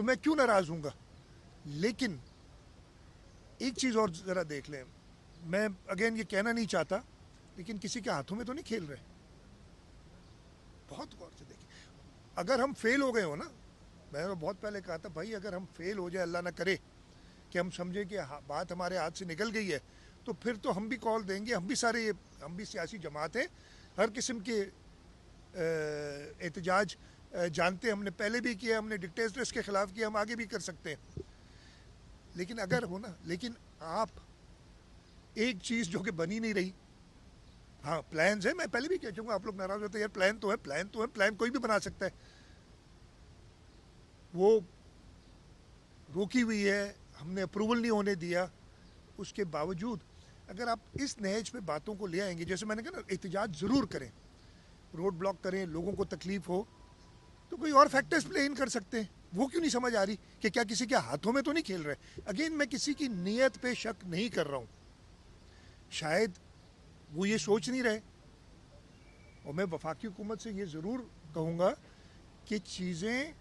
تو میں کیوں ناراض ہوں گا؟ لیکن ایک چیز اور ذرا دیکھ لیں، میں اگین یہ کہنا نہیں چاہتا، لیکن کسی کے ہاتھوں میں تو نہیں کھیل رہے. بہت غور سے دیکھیں. اگر ہم فیل ہو گئے ہو نا، میں نے بہت پہلے کہا تھا بھائی اگر ہم فیل ہو جائے، اللہ نہ کرے کہ ہم سمجھیں کہ بات ہمارے ہاتھ سے نکل گئی ہے، تو پھر تو ہم بھی کال دیں گے. ہم بھی سیاسی جماعت ہیں، ہر قسم کے احتجاج جانتے ہیں، ہم نے پہلے بھی کیا، ہم نے ڈکٹیٹرس کے خلاف کیا، ہم آگے بھی کر سکتے ہیں. لیکن اگر ہو نا، لیکن آپ ایک چیز جو کہ بنی نہیں رہی، ہاں پلانز ہیں، میں پہلے بھی کہہ چکا ہوں، آپ لوگ ناراض ہوتے ہیں یار، پلان تو ہے، پلان کوئی بھی بنا سکتا ہے. وہ روکی ہوئی ہے، ہم نے اپروول نہیں ہونے دیا. اس کے باوجود اگر آپ اس نہج پہ باتوں کو لے آئیں گے، جیسے میں نے کہا نا، احتجاج ضرور کریں، روڈ بلاک کریں، لوگوں کو تکلیف ہو، تو کوئی اور فیکٹرز پلے ان کر سکتے ہیں. وہ کیوں نہیں سمجھ آ رہی کہ کیا کسی کے ہاتھوں میں تو نہیں کھیل رہے؟ اگین میں کسی کی نیت پہ شک نہیں کر رہا ہوں، شاید وہ یہ سوچ نہیں رہے. اور میں وفاقی حکومت سے یہ ضرور کہوں گا کہ چیزیں